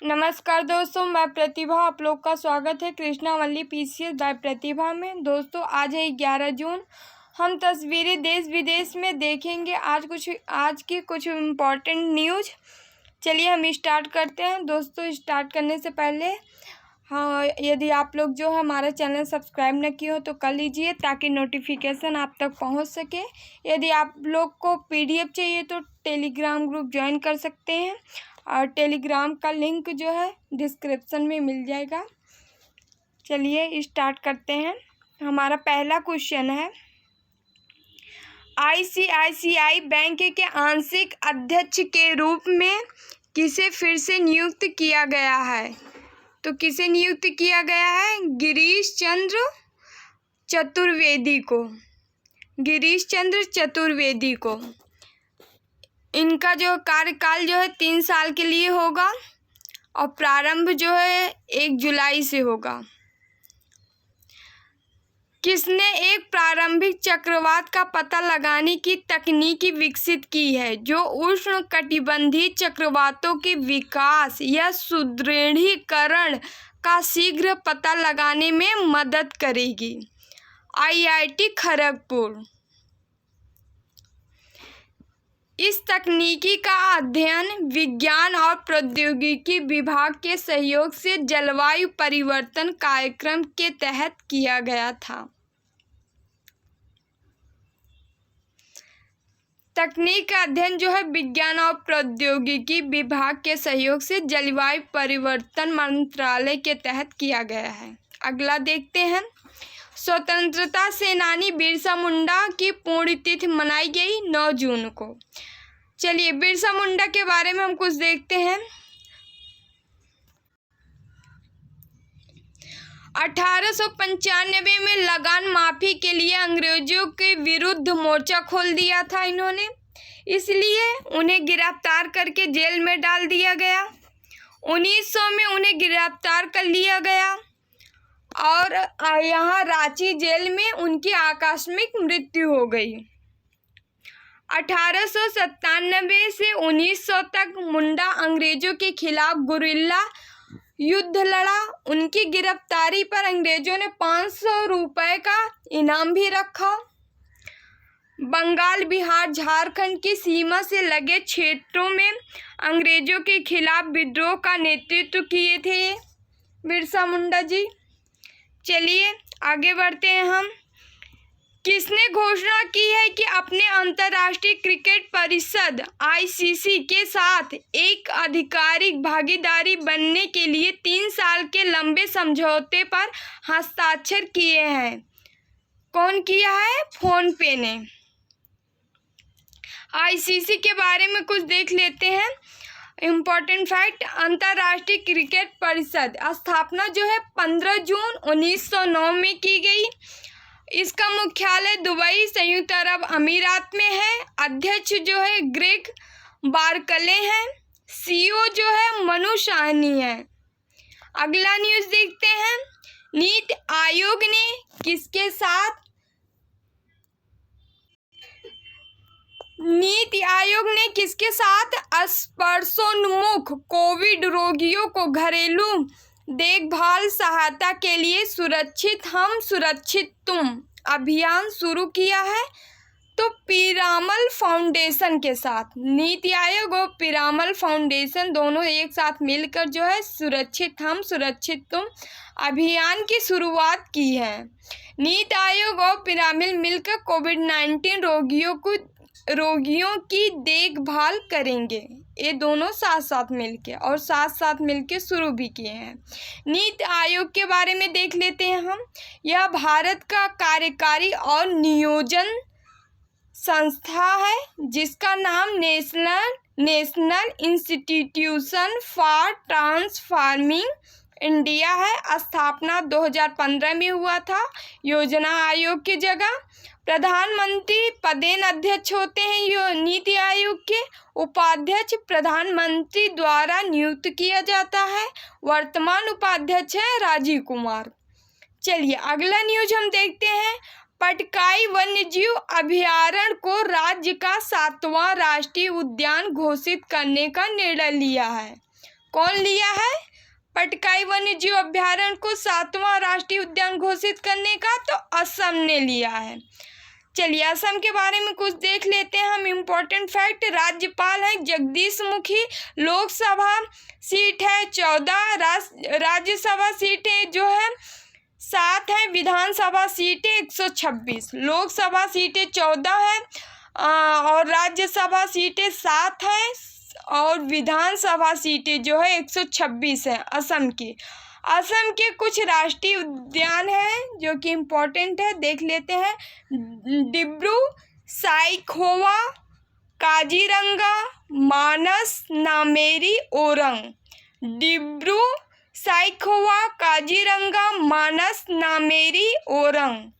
नमस्कार दोस्तों, मैं प्रतिभा। आप लोग का स्वागत है कृष्णा वल्ली पीसीएस बाय प्रतिभा में। दोस्तों, आज है 11 जून। हम तस्वीरें देश विदेश में देखेंगे आज की कुछ इम्पोर्टेंट न्यूज़। चलिए हम स्टार्ट करते हैं। दोस्तों, स्टार्ट करने से पहले यदि आप लोग जो है हमारा चैनल सब्सक्राइब न किए हो तो कर लीजिए ताकि नोटिफिकेशन आप तक पहुंच सके। यदि आप लोग को पीडीएफ चाहिए तो टेलीग्राम ग्रुप ज्वाइन कर सकते हैं और टेलीग्राम का लिंक जो है डिस्क्रिप्शन में मिल जाएगा। चलिए स्टार्ट करते हैं। हमारा पहला क्वेश्चन है, आईसीआईसीआई बैंक के आंशिक अध्यक्ष के रूप में किसे फिर से नियुक्त किया गया है? तो किसे नियुक्त किया गया है? गिरीश चंद्र चतुर्वेदी को। गिरीश चंद्र चतुर्वेदी को। इनका जो कार्यकाल जो है 3 साल के लिए होगा और प्रारंभ जो है 1 जुलाई से होगा। किसने एक प्रारंभिक चक्रवात का पता लगाने की तकनीक विकसित की है जो उष्णकटिबंधीय चक्रवातों के विकास या सुदृढ़ीकरण का शीघ्र पता लगाने में मदद करेगी? आईआईटी खड़गपुर। इस तकनीकी का अध्ययन विज्ञान और प्रौद्योगिकी विभाग के सहयोग से जलवायु परिवर्तन कार्यक्रम के तहत किया गया था। तकनीक का अध्ययन जो है विज्ञान और प्रौद्योगिकी विभाग के सहयोग से जलवायु परिवर्तन मंत्रालय के तहत किया गया है। अगला देखते हैं। स्वतंत्रता सेनानी बिरसा मुंडा की पुण्यतिथि मनाई गई 9 जून को। चलिए बिरसा मुंडा के बारे में हम कुछ देखते हैं। 1895 में लगान माफी के लिए अंग्रेजों के विरुद्ध मोर्चा खोल दिया था इन्होंने, इसलिए उन्हें गिरफ्तार करके जेल में डाल दिया गया। 1900 में उन्हें गिरफ्तार कर लिया गया और यहाँ रांची जेल में उनकी आकस्मिक मृत्यु हो गई। 1897 से 1900 तक मुंडा अंग्रेजों के खिलाफ गुरिल्ला युद्ध लड़ा। उनकी गिरफ्तारी पर अंग्रेजों ने 500 रुपये का इनाम भी रखा। बंगाल, बिहार, झारखंड की सीमा से लगे क्षेत्रों में अंग्रेजों के खिलाफ विद्रोह का नेतृत्व किए थे बिरसा मुंडा जी। चलिए आगे बढ़ते हैं हम। किसने घोषणा की है कि अपने अंतर्राष्ट्रीय क्रिकेट परिषद आईसीसी के साथ एक आधिकारिक भागीदारी बनने के लिए 3 साल के लंबे समझौते पर हस्ताक्षर किए हैं? कौन किया है? फोन पे ने। आईसीसी के बारे में कुछ देख लेते हैं। इम्पोर्टेंट फैक्ट, अंतर्राष्ट्रीय क्रिकेट परिषद स्थापना जो है 15 जून 1909 में की गई। इसका मुख्यालय दुबई, संयुक्त अरब अमीरात में है। अध्यक्ष जो है ग्रेग बारकले हैं। सीईओ जो है मनु साहनी है। अगला न्यूज़ देखते हैं। नीति आयोग ने किसके साथ स्पर्शोन्मुख कोविड रोगियों को घरेलू देखभाल सहायता के लिए सुरक्षित हम सुरक्षित तुम अभियान शुरू किया है? तो पीरामल फाउंडेशन के साथ। नीति आयोग और पीरामल फाउंडेशन दोनों एक साथ मिलकर जो है सुरक्षित हम सुरक्षित तुम अभियान की शुरुआत की है। नीति आयोग और पीरामल मिलकर कोविड-19 रोगियों की देखभाल करेंगे। ये दोनों साथ साथ मिलके शुरू भी किए हैं। नीति आयोग के बारे में देख लेते हैं हम। यह भारत का कार्यकारी और नियोजन संस्था है जिसका नाम national institution for transforming India है। स्थापना 2015 में हुआ था। योजना आयोग की जगह प्रधानमंत्री पदेन अध्यक्ष होते हैं नीति आयोग के। उपाध्यक्ष प्रधानमंत्री द्वारा नियुक्त किया जाता है। वर्तमान उपाध्यक्ष है राजीव कुमार। चलिए अगला न्यूज हम देखते हैं। पटकाई वन्यजीव अभयारण्य को राज्य का 7वां राष्ट्रीय उद्यान घोषित करने का निर्णय लिया है। कौन लिया है? पटकाई वन्य जीव अभ्यारण्य को 7वां राष्ट्रीय उद्यान घोषित करने का तो असम ने लिया है। चलिए असम के बारे में कुछ देख लेते हैं हम। इम्पोर्टेंट फैक्ट, राज्यपाल है जगदीश मुखी, लोकसभा सीट है 14, राज्यसभा सीटें जो है 7 है, विधानसभा सीटें 126, लोकसभा सीटें 14 है और राज्यसभा सीटें 7 है और विधानसभा सीटें जो है 126 है असम की। असम के कुछ राष्ट्रीय उद्यान हैं जो कि इम्पोर्टेंट है, देख लेते हैं। डिब्रू साइखोवा, काजीरंगा, मानस, नामेरी, ओरंग। डिब्रू साइखोवा, काजीरंगा, मानस, नामेरी, ओरंग।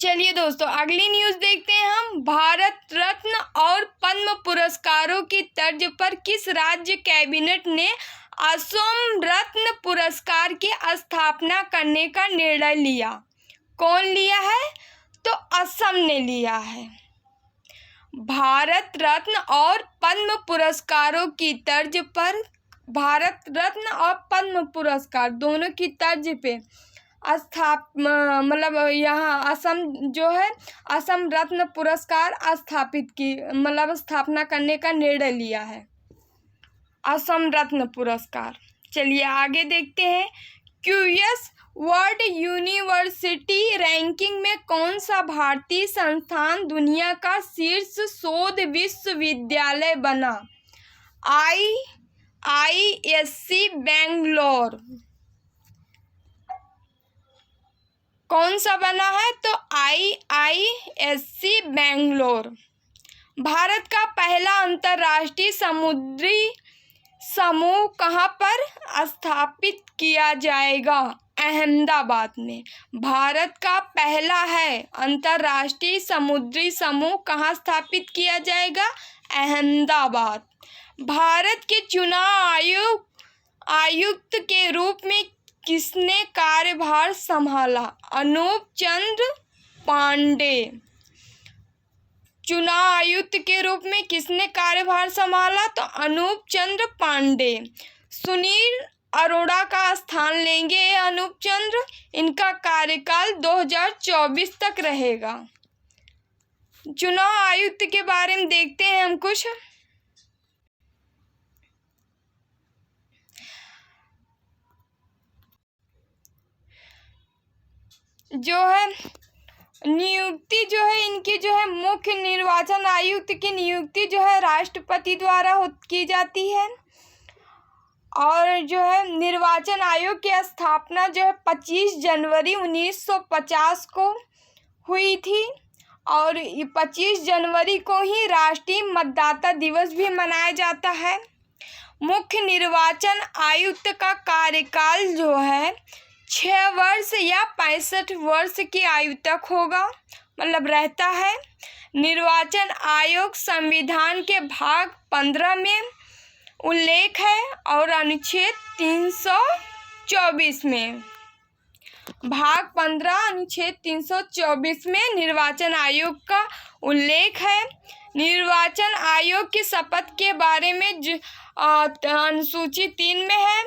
चलिए दोस्तों अगली न्यूज़ देखते हैं हम। भारत रत्न और पद्म पुरस्कारों की तर्ज पर किस राज्य कैबिनेट ने असम रत्न पुरस्कार की स्थापना करने का निर्णय लिया? कौन लिया है? तो असम ने लिया है। भारत रत्न और पद्म पुरस्कारों की तर्ज पर, भारत रत्न और पद्म पुरस्कार दोनों की तर्ज पे मतलब यहाँ असम जो है असम रत्न पुरस्कार स्थापना करने का निर्णय लिया है, असम रत्न पुरस्कार। चलिए आगे देखते हैं। क्यूएस वर्ल्ड यूनिवर्सिटी रैंकिंग में कौन सा भारतीय संस्थान दुनिया का शीर्ष शोध विश्वविद्यालय बना? IISc बेंगलोर। कौन सा बना है? तो IISc बेंगलोर। भारत का पहला अंतर्राष्ट्रीय समुद्री समूह कहाँ पर स्थापित किया जाएगा? अहमदाबाद में। भारत का पहला है अंतर्राष्ट्रीय समुद्री समूह कहाँ स्थापित किया जाएगा? अहमदाबाद। भारत के चुनाव आयुक्त के रूप में किसने कार्यभार संभाला? अनूप चंद्र पांडे। चुनाव आयुक्त के रूप में किसने कार्यभार संभाला? तो अनूप चंद्र पांडे। सुनील अरोड़ा का स्थान लेंगे अनूप चंद्र। इनका कार्यकाल 2024 तक रहेगा। चुनाव आयुक्त के बारे में देखते हैं हम कुछ। जो है नियुक्ति जो है इनकी जो है मुख्य निर्वाचन आयुक्त की नियुक्ति जो है राष्ट्रपति द्वारा की जाती है और जो है निर्वाचन आयोग की स्थापना जो है 25 जनवरी 1950 को हुई थी और 25 जनवरी को ही राष्ट्रीय मतदाता दिवस भी मनाया जाता है। मुख्य निर्वाचन आयुक्त का कार्यकाल जो है 6 वर्ष या 65 वर्ष की आयु तक होगा, मतलब रहता है। निर्वाचन आयोग संविधान के भाग 15 में उल्लेख है और अनुच्छेद 324 में, भाग 15 अनुच्छेद 324 में निर्वाचन आयोग का उल्लेख है। निर्वाचन आयोग की शपथ के बारे में अनुसूची 3 में है।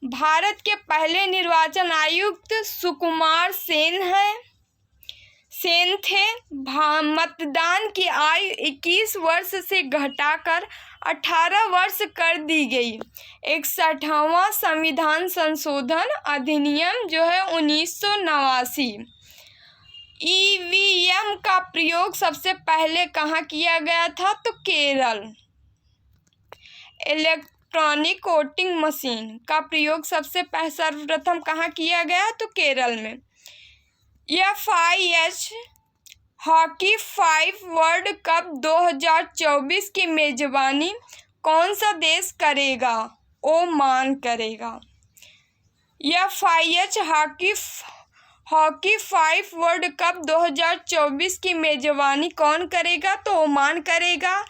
भारत के पहले निर्वाचन आयुक्त सुकुमार सेन थे। मतदान की आयु 21 वर्ष से घटाकर 18 वर्ष कर दी गई। 61वां संविधान संशोधन अधिनियम जो है 1989। ईवीएम का प्रयोग सबसे पहले कहाँ किया गया था? तो केरल। इलेक्ट्रॉनिक वोटिंग मशीन का प्रयोग सबसे सर्वप्रथम कहाँ किया गया? तो केरल में। FIH हॉकी 5 वर्ल्ड कप 2024 की मेजबानी कौन सा देश करेगा? ओमान करेगा। FIH हॉकी 5 वर्ल्ड कप 2024 की मेजबानी कौन करेगा? तो ओमान करेगा।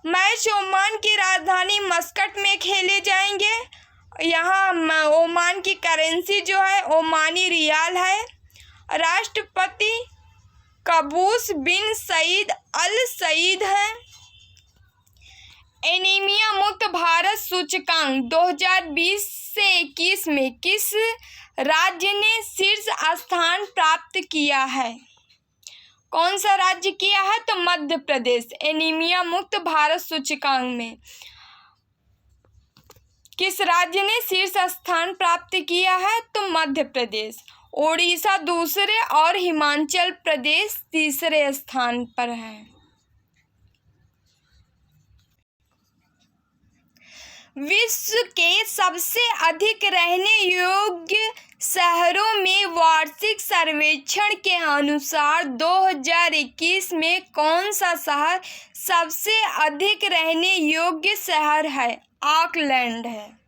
मैच ओमान की राजधानी मस्कट में खेले जाएंगे। यहाँ ओमान की करेंसी जो है ओमानी रियाल है। राष्ट्रपति कबूस बिन सईद अल सईद हैं। एनीमिया मुक्त भारत सूचकांक 2020 से 21 में किस राज्य ने शीर्ष स्थान प्राप्त किया है? कौन सा राज्य किया है? तो मध्य प्रदेश। एनीमिया मुक्त भारत सूचकांक में किस राज्य ने शीर्ष स्थान प्राप्त किया है? तो मध्य प्रदेश। ओडिशा दूसरे और हिमाचल प्रदेश तीसरे स्थान पर है। विश्व के सबसे अधिक रहने योग्य शहरों में वार्षिक सर्वेक्षण के अनुसार 2021 में कौन सा शहर सबसे अधिक रहने योग्य शहर है? ऑकलैंड है।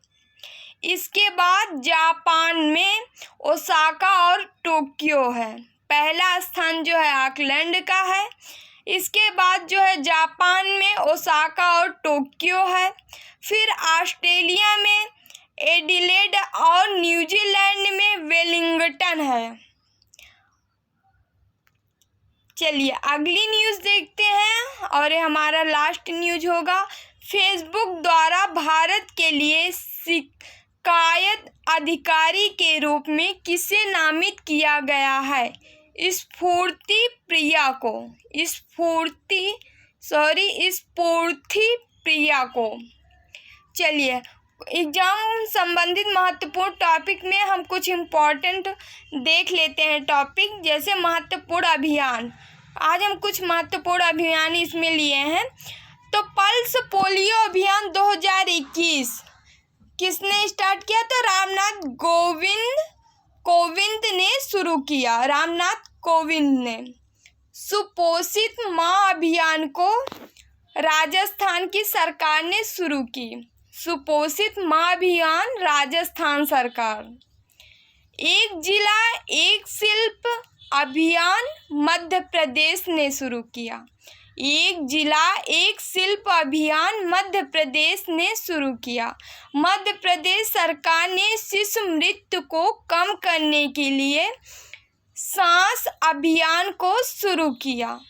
इसके बाद जापान में ओसाका और टोक्यो है। पहला स्थान जो है ऑकलैंड का है। इसके बाद जो है जापान में ओसाका और टोक्यो है। फिर ऑस्ट्रेलिया में एडिलेड और न्यूजीलैंड में वेलिंगटन है। चलिए अगली न्यूज़ देखते हैं और ये हमारा लास्ट न्यूज़ होगा। फेसबुक द्वारा भारत के लिए शिकायत अधिकारी के रूप में किसे नामित किया गया है? स्फूर्ति प्रिया को। स्फूर्ति प्रिया को। चलिए एग्जाम संबंधित महत्वपूर्ण टॉपिक में हम कुछ इम्पोर्टेंट देख लेते हैं टॉपिक, जैसे महत्वपूर्ण अभियान। आज हम कुछ महत्वपूर्ण अभियान इसमें लिए हैं। तो पल्स पोलियो अभियान 2021 किसने स्टार्ट किया? तो रामनाथ कोविंद ने शुरू किया। रामनाथ कोविंद ने। सुपोषित माँ अभियान को राजस्थान की सरकार ने शुरू की। सुपोषित माँ अभियान राजस्थान सरकार। एक जिला एक शिल्प अभियान मध्य प्रदेश ने शुरू किया। एक जिला एक शिल्प अभियान मध्य प्रदेश ने शुरू किया। मध्य प्रदेश सरकार ने शिशु मृत्यु को कम करने के लिए सांस अभियान को शुरू किया।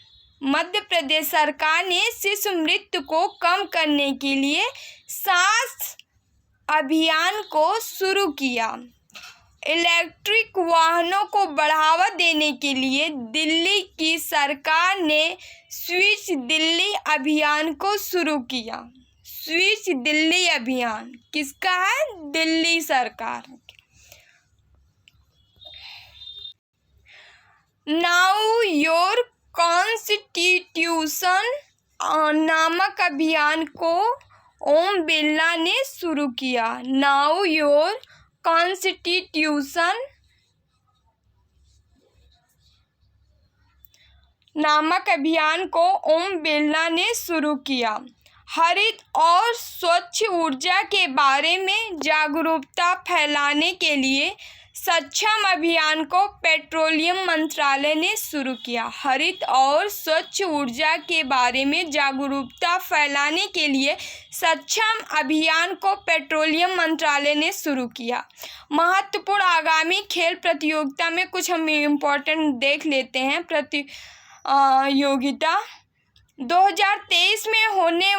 मध्य प्रदेश सरकार ने शिशु मृत्यु को कम करने के लिए सांस अभियान को शुरू किया। इलेक्ट्रिक वाहनों को बढ़ावा देने के लिए दिल्ली की सरकार ने स्विच दिल्ली अभियान को शुरू किया। स्विच दिल्ली अभियान किसका है? दिल्ली सरकार। नाउ योर कॉन्स्टिट्यूशन नामक अभियान को ओम बिरला ने शुरू किया। नाउ योर कॉन्स्टिट्यूशन नामक अभियान को ओम बिरला ने शुरू किया। हरित और स्वच्छ ऊर्जा के बारे में जागरूकता फैलाने के लिए सक्षम अभियान को पेट्रोलियम मंत्रालय ने शुरू किया। हरित और स्वच्छ ऊर्जा के बारे में जागरूकता फैलाने के लिए सक्षम अभियान को पेट्रोलियम मंत्रालय ने शुरू किया। महत्वपूर्ण आगामी खेल प्रतियोगिता में कुछ हम इम्पोर्टेंट देख लेते हैं। प्रतियोगिता 2023 में होने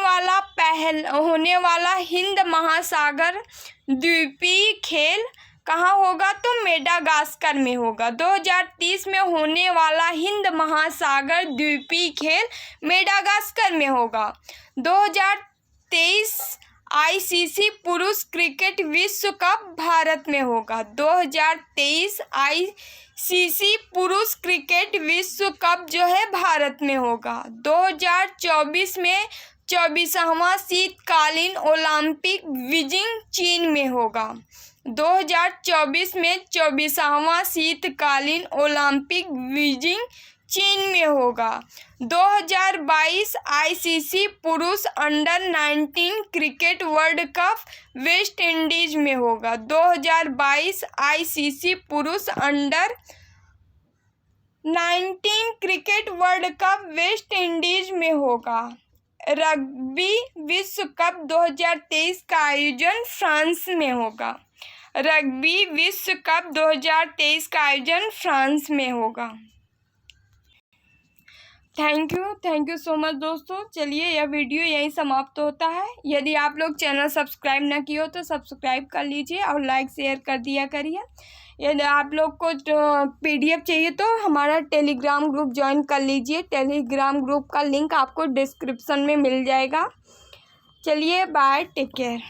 वाला हिंद महासागर द्वीपीय खेल कहाँ होगा? तो मेडागास्कर में होगा। 2030 में होने वाला हिंद महासागर द्वीपीय खेल मेडागास्कर में होगा। 2023 आईसीसी पुरुष क्रिकेट विश्व कप भारत में होगा। 2023 आईसीसी पुरुष क्रिकेट विश्व कप जो है भारत में होगा। 2024 में 24वां शीतकालीन ओलंपिक बीजिंग चीन में होगा। 2024 में 24वां शीतकालीन ओलंपिक बीजिंग चीन में होगा। 2022 आईसीसी पुरुष under 19 cricket world cup West Indies में होगा। 2022 आईसीसी पुरुष under 19 cricket world cup West Indies में होगा। रग्बी विश्व कप 2023 का आयोजन फ्रांस में होगा। रग्बी विश्व कप 2023 का आयोजन फ्रांस में होगा। थैंक यू सो मच दोस्तों। चलिए यह वीडियो यहीं समाप्त होता है। यदि आप लोग चैनल सब्सक्राइब ना किए हो तो सब्सक्राइब कर लीजिए और लाइक शेयर कर दिया करिए। यदि आप लोग को PDF चाहिए तो हमारा टेलीग्राम ग्रुप ज्वाइन कर लीजिए। टेलीग्राम ग्रुप का लिंक आपको डिस्क्रिप्शन में मिल जाएगा। चलिए बाय, टेक केयर।